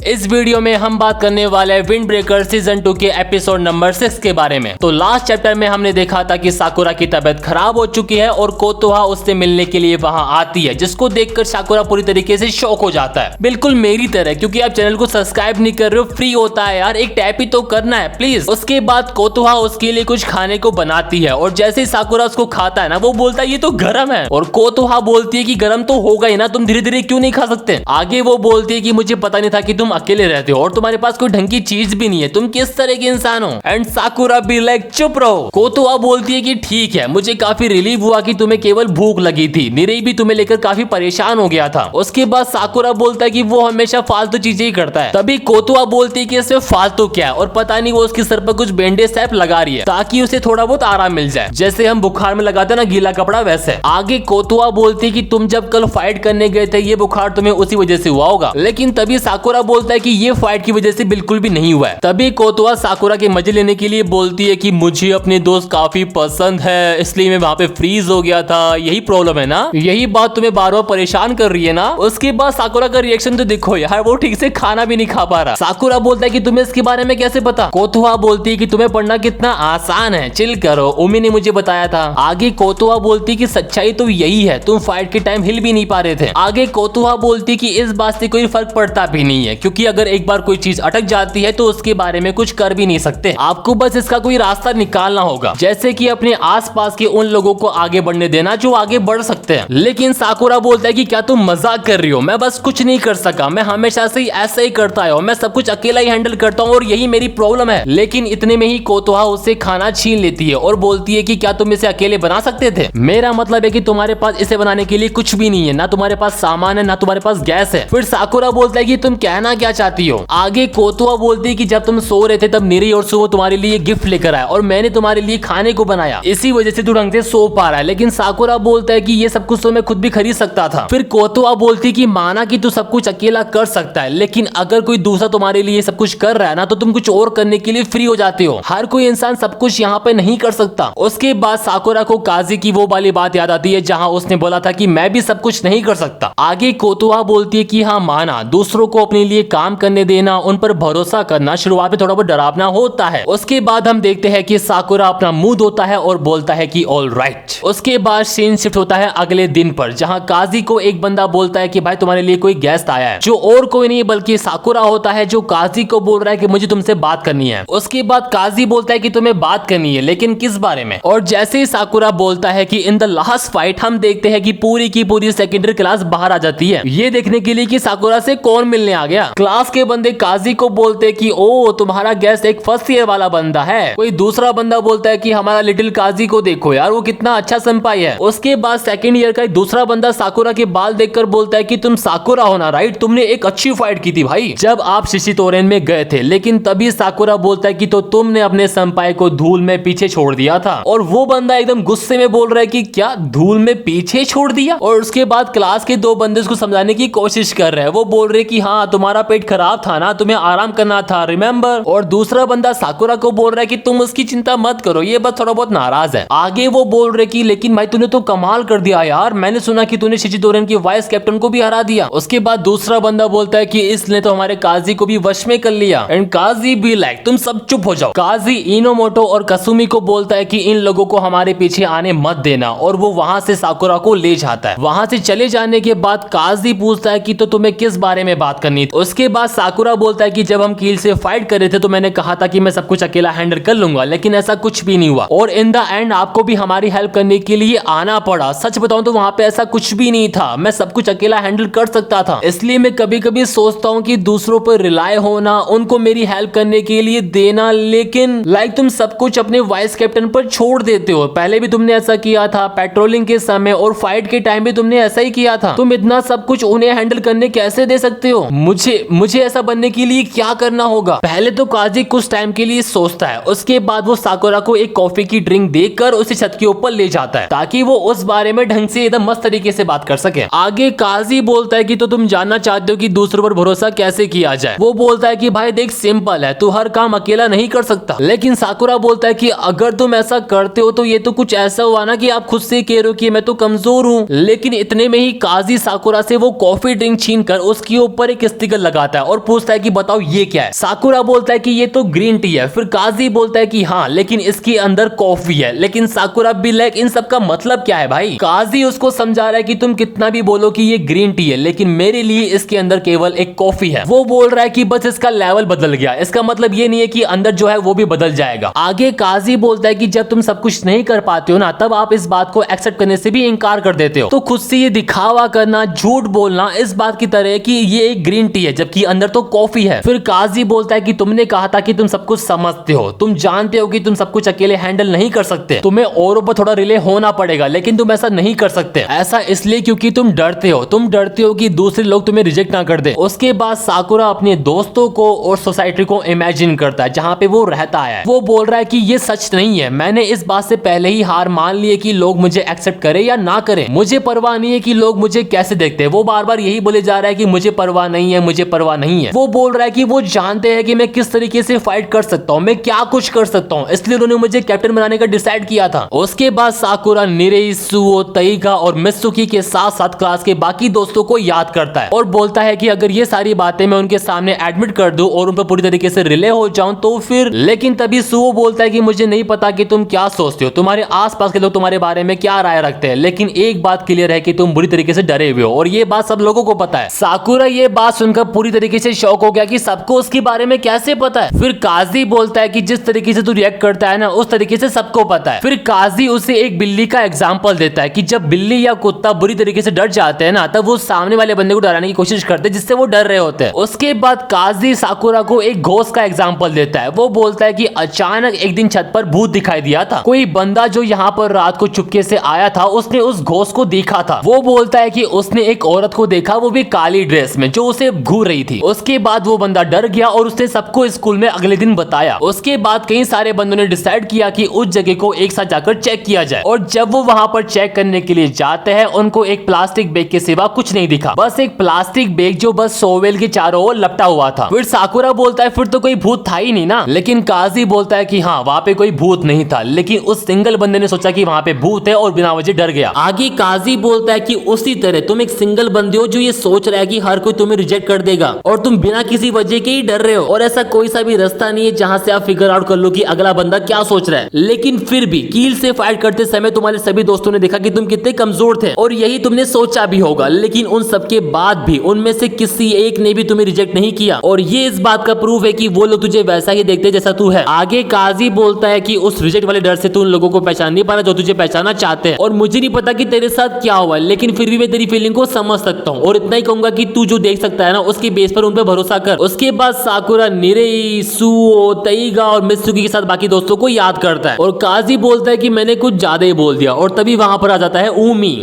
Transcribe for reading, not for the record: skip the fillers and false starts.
इस वीडियो में हम बात करने वाले हैं विंड ब्रेकर सीजन 2 के एपिसोड नंबर 6 के बारे में। तो लास्ट चैप्टर में हमने देखा था कि साकुरा की तबीयत खराब हो चुकी है और कोतोहा उससे मिलने के लिए वहां आती है, जिसको देखकर साकुरा पूरी तरीके से शॉक हो जाता है, बिल्कुल मेरी तरह। क्योंकि आप चैनल को सब्सक्राइब नहीं कर रहे हो, फ्री होता है यार, एक टैप ही तो करना है प्लीज। उसके बाद कोतोहा उसके लिए कुछ खाने को बनाती है और जैसे ही साकुरा उसको खाता है ना, वो बोलता है ये तो गरम है, और कोतोहा बोलती है कि गरम तो होगा ही ना, तुम धीरे धीरे क्यों नहीं खा सकते। आगे वो बोलती है कि मुझे पता नहीं था कि तुम अकेले रहते हो और तुम्हारे पास कोई ढंग की चीज भी नहीं है, तुम किस तरह के इंसान हो। एंड साकुरा भी लाइक चुप रहो। कोतोहा बोलती है कि ठीक है, मुझे काफी रिलीफ हुआ कि तुम्हें केवल भूख लगी थी, निरई भी तुम्हें लेकर काफी परेशान हो गया था। उसके बाद साकुरा बोलता है कि वो हमेशा फालतू चीजें ही करता है। तभी कोतोहा बोलती है कि इसमें फालतू क्या है, और पता नहीं वो उसके सर पर कुछ बैंडेज टाइप लगा रही है ताकि उसे थोड़ा बहुत आराम मिल जाए, जैसे हम बुखार में लगाते ना गीला कपड़ा वैसे। आगे कोतोहा बोलती है कि तुम जब कल फाइट करने गए थे ये बुखार तुम्हें उसी वजह से हुआ होगा, लेकिन तभी साकुरा बोलता है कि ये फाइट की वजह से बिल्कुल भी नहीं हुआ है। तभी कोतोहा साकुरा के मजे लेने के लिए बोलती है कि मुझे अपने दोस्त काफी पसंद है, इसलिए मैं वहां पे फ्रीज हो गया था, यही प्रॉब्लम है ना, यही बात तुम्हें बार बार परेशान कर रही है ना। उसके बाद साकुरा का रिएक्शन तो देखो यार, वो ठीक से खाना भी नहीं खा पा रहा। साकुरा बोलता है कि तुम्हें इसके बारे में कैसे पता। कोतोहा बोलती है कि तुम्हें पढ़ना कितना आसान है, चिल करो, उमी ने मुझे बताया था। आगे कोतोहा बोलती है कि सच्चाई तो यही है, तुम फाइट के टाइम हिल भी नहीं पा रहे थे। आगे कोतोहा बोलती है कि इस बात से कोई फर्क पड़ता भी नहीं है, क्योंकि अगर एक बार कोई चीज अटक जाती है तो उसके बारे में कुछ कर भी नहीं सकते, आपको बस इसका कोई रास्ता निकालना होगा, जैसे कि अपने आसपास के उन लोगों को आगे बढ़ने देना जो आगे बढ़ सकते हैं। लेकिन साकुरा बोलता है कि क्या तुम मजाक कर रही हो, मैं बस कुछ नहीं कर सका, मैं हमेशा से ऐसा ही करता है, मैं सब कुछ अकेला ही हैंडल करता हूँ और यही मेरी प्रॉब्लम है। लेकिन इतने में ही कोतोहा उससे खाना छीन लेती है और बोलती है कि क्या तुम इसे अकेले बना सकते थे, मेरा मतलब है कि तुम्हारे पास इसे बनाने के लिए कुछ भी नहीं है, ना तुम्हारे पास सामान है ना तुम्हारे पास गैस है। फिर साकुरा बोलता है कि तुम कहना क्या चाहती हो। आगे कोतोहा बोलती है कि जब तुम सो रहे थे तब निरई और सुवो तुम्हारे लिए गिफ्ट लेकर आया और मैंने तुम्हारे लिए खाने को बनाया, इसी वजह से तू ढंग से सो पा रहा है। लेकिन साकुरा बोलता है कि ये सब कुछ तो मैं खुद भी खरीद सकता था। फिर कोतोहा बोलती कि माना कि तू सब कुछ अकेला कर सकता है, लेकिन अगर कोई दूसरा तुम्हारे लिए सब कुछ कर रहा है ना, तो तुम कुछ और करने के लिए फ्री हो जाते हो, हर कोई इंसान सब कुछ यहाँ पे नहीं कर सकता। उसके बाद साकुरा को काजी की वो वाली बात याद आती है जहाँ उसने बोला था कि मैं भी सब कुछ नहीं कर सकता। आगे कोतोहा बोलती है कि हाँ माना, दूसरों को अपने लिए काम करने देना, उन पर भरोसा करना शुरुआत में थोड़ा बहुत डरावना होता है। उसके बाद हम देखते हैं कि साकुरा अपना मुंह धोता है और बोलता है कि ऑल राइट। उसके बाद सीन शिफ्ट होता है अगले दिन पर, जहां काजी को एक बंदा बोलता है कि भाई तुम्हारे लिए कोई गेस्ट आया है, जो और कोई नहीं बल्कि साकुरा होता है, जो काजी को बोल रहा है कि मुझे तुमसे बात करनी है। उसके बाद काजी बोलता है कि तुम्हें बात करनी है, लेकिन किस बारे में। और जैसे ही साकुरा बोलता है कि इन द लास्ट फाइट, हम देखते हैं कि पूरी की पूरी सेकेंडरी क्लास बाहर आ जाती है, ये देखने के लिए कि साकुरा से कौन मिलने आ गया। क्लास के बंदे काजी को बोलते कि ओ तुम्हारा गेस्ट एक फर्स्ट ईयर वाला बंदा है। कोई दूसरा बंदा बोलता है कि हमारा लिटिल काजी को देखो यार, वो कितना अच्छा संपाई है। उसके बाद सेकंड ईयर का एक दूसरा बंदा साकुरा के बाल देखकर बोलता है कि तुम साकुरा हो ना, राइट, तुमने एक अच्छी फाइट की थी भाई जब आप शिशितोरेन में गए थे। लेकिन तभी साकुरा बोलता है कि तो तुमने अपने संपाई को धूल में पीछे छोड़ दिया था। और वो बंदा एकदम गुस्से में बोल रहा है कि क्या धूल में पीछे छोड़ दिया। और उसके बाद क्लास के दो बंदे उसको समझाने की कोशिश कर रहे हैं, वो बोल रहे कि हाँ तुम्हारा पेट खराब था ना, तुम्हें आराम करना था, रिमेम्बर। और दूसरा बंदा साकुरा को बोल रहा है कि तुम उसकी चिंता मत करो, ये बस थोड़ा बहुत नाराज है। आगे वो बोल रहे कि लेकिन भाई तूने तो कमाल कर दिया यार, मैंने सुना कि तूने शिशितोरेन की वाइस कैप्टन को भी हरा दिया। उसके बाद दूसरा बंदा बोलता है कि इसने तो हमारे काजी को भी वश में कर लिया। एंड काजी भी लाइक तुम सब चुप हो जाओ। काजी इनोमोटो और कसुमी को बोलता है कि इन लोगों को हमारे पीछे आने मत देना, और वो वहां से साकुरा को ले जाता है। वहां से चले जाने के बाद काजी पूछता है कि तो तुम्हें किस बारे में बात करनी थी। उसके बाद साकुरा बोलता है कि जब हम कील से फाइट कर रहे थे तो मैंने कहा था कि मैं सब कुछ अकेला हैंडल कर लूंगा, लेकिन ऐसा कुछ भी नहीं हुआ, और इन द एंड आपको भी हमारी हेल्प करने के लिए आना पड़ा। सच बताऊं तो वहां पे ऐसा कुछ भी नहीं था, मैं सब कुछ अकेला हैंडल कर सकता था। इसलिए मैं कभी कभी सोचता हूँ कि दूसरों पर रिलाय होना, उनको मेरी हेल्प करने के लिए देना, लेकिन लाइक तुम सब कुछ अपने वाइस कैप्टन पर छोड़ देते हो। पहले भी तुमने ऐसा किया था, पेट्रोलिंग के समय और फाइट के टाइम भी तुमने ऐसा ही किया था। तुम इतना सब कुछ उन्हें हैंडल करने कैसे दे सकते हो। मुझे ऐसा बनने के लिए क्या करना होगा। पहले तो काजी कुछ टाइम के लिए सोचता है, उसके बाद वो साकुरा को एक कॉफी की ड्रिंक देकर उसे छत के ऊपर ले जाता है ताकि वो उस बारे में ढंग से एकदम मस्त तरीके से बात कर सके। आगे काजी बोलता है कि तो तुम जानना चाहते हो कि दूसरों पर भरोसा कैसे किया जाए। वो बोलता है कि भाई देख सिंपल है, तू हर काम अकेला नहीं कर सकता। लेकिन साकुरा बोलता है कि अगर तुम ऐसा करते हो तो ये तो कुछ ऐसा हुआ ना कि आप खुद से कह रहे हो कि मैं तो कमजोर हूँ। लेकिन इतने में ही काजी साकुरा से वो कॉफी ड्रिंक छीन कर उसके ऊपर एक स्टिकर लगाता है और पूछता है कि बताओ ये क्या है। साकुरा बोलता है कि ये तो ग्रीन टी है। फिर काजी बोलता है कि हाँ लेकिन इसके अंदर कॉफी है। लेकिन साकुरा भी लाइक इन सब का मतलब क्या है भाई। काजी उसको समझा रहा है कि तुम कितना भी बोलो कि ये ग्रीन टी है लेकिन मेरे लिए इसके अंदर केवल एक कॉफी है। वो बोल रहा है कि बस इसका लेवल बदल गया, इसका मतलब ये नहीं है कि अंदर जो है वो भी बदल जाएगा। आगे काजी बोलता है कि जब तुम सब कुछ नहीं कर पाते हो ना तब आप इस बात को एक्सेप्ट करने से भी इनकार कर देते हो। तो खुद से ये दिखावा करना, झूठ बोलना इस बात की तरह कि ये एक ग्रीन टी है जबकि अंदर तो कॉफी है। फिर काजी बोलता है कि तुमने कहा था कि तुम सब कुछ समझते हो, तुम जानते हो कि तुम सब कुछ अकेले हैंडल नहीं कर सकते, तुम्हें औरों पर थोड़ा रिले होना पड़ेगा लेकिन तुम ऐसा नहीं कर सकते। ऐसा इसलिए क्योंकि तुम डरते हो कि दूसरे लोग तुम्हें रिजेक्ट ना कर दे। उसके बाद साकुरा अपने दोस्तों को और सोसाइटी को इमेजिन करता है जहाँ पे वो रहता है। वो बोल रहा है कि ये सच नहीं है, मैंने इस बात से पहले ही हार मान ली है कि लोग मुझे एक्सेप्ट करें या ना करें, मुझे परवाह नहीं है कि लोग मुझे कैसे देखते हैं। वो बार बार यही बोले जा रहा है कि मुझे परवाह नहीं है, मुझे परवाह नहीं है। वो बोल रहा है कि वो जानते हैं कि मैं किस तरीके से फाइट कर सकता हूँ, मैं क्या कुछ कर सकता हूँ, इसलिए उन्होंने मुझे कैप्टन बनाने का डिसाइड किया था। उसके बाद साकुरा निरेई, सुओ, तईगा और मित्सुकी के साथ साथ क्लास के बाकी दोस्तों को याद करता है और बोलता है कि अगर ये सारी बातें मैं उनके सामने एडमिट कर दूं और उन पर पूरी तरीके से रिले हो जाऊं तो फिर। लेकिन तभी सुओ बोलता है कि मुझे नहीं पता कि तुम क्या सोचते हो, तुम्हारे आसपास के लोग तुम्हारे बारे में क्या राय रखते हैं, लेकिन एक बात क्लियर है कि तुम बुरी तरीके से डरे हुए हो और ये बात सब लोगों को पता है। साकुरा ये बात सुनकर पूरी तरीके से शॉक हो गया कि सबको उसके बारे में कैसे पता है। फिर काजी बोलता है कि जिस तरीके से तू रिएक्ट करता है ना उस तरीके से सबको पता है। फिर काजी उसे एक बिल्ली का एग्जाम्पल देता है कि जब बिल्ली या कुत्ता बुरी तरीके से डर जाते हैं ना तब वो सामने वाले बंदे को डराने की कोशिश करते हैं जिससे वो डर रहे होते हैं। उसके बाद काजी साकुरा को एक घोस्ट का एग्जाम्पल देता है। वो बोलता है कि अचानक एक दिन छत पर भूत दिखाई दिया था, कोई बंदा जो यहाँ पर रात को चुपके से आया था उसने उस घोस्ट को देखा था। वो बोलता है कि उसने एक औरत को देखा, वो भी काली ड्रेस में, जो उसे घूर रही थी। उसके बाद वो बंदा डर गया और उसने सबको स्कूल में अगले दिन बताया। उसके बाद कई सारे बंदों ने डिसाइड किया कि उस जगह को एक साथ जाकर चेक किया जाए और जब वो वहां पर चेक करने के लिए जाते हैं उनको एक प्लास्टिक बैग के सिवा कुछ नहीं दिखा, बस एक प्लास्टिक बैग जो बस सोवेल के चारों ओर लपटा हुआ था। फिर साकुरा बोलता है फिर तो कोई भूत था ही नहीं ना, लेकिन काजी बोलता है कि हाँ वहां पे कोई भूत नहीं था, लेकिन उस सिंगल बंदे ने सोचा कि वहां पे भूत है और बिना वजह डर गया। आगे काजी बोलता है कि उसी तरह तुम एक सिंगल बंदे हो जो ये सोच रहा है कि हर कोई तुम्हें रिजेक्ट कर देगा और तुम बिना किसी वजह के ही डर रहे हो और ऐसा कोई सा भी रास्ता नहीं है जहां से आप फिगर आउट कर लो कि अगला बंदा क्या सोच रहा है। लेकिन फिर भी कील से फाइट करते समय तुम्हारे सभी दोस्तों ने देखा कि तुम कितने कमजोर थे और यही तुमने सोचा भी होगा, लेकिन उन सबके बाद भी उनमें से किसी एक ने भी तुम्हें रिजेक्ट नहीं किया और ये इस बात का प्रूफ है कि वो लोग तुझे वैसा ही देखते जैसा तू है। आगे काजी बोलता है कि उस रिजेक्ट वाले डर से तू उन लोगों को पहचान नहीं पा रहा जो तुझे पहचानना चाहते हैं और मुझे नहीं पता कि तेरे साथ क्या हुआ, लेकिन फिर भी मैं तेरी फीलिंग को समझ सकता हूँ और इतना ही कहूंगा कि तू जो देख सकता है ना उसके बेस पर उन पर भरोसा कर। उसके बाद साकुरा निरेई, सुओ, तईगा और मित्सुकी के साथ बाकी दोस्तों को याद करता है और काजी बोलता है कि मैंने कुछ ज्यादा ही बोल दिया और तभी वहां पर आ जाता है ऊमी।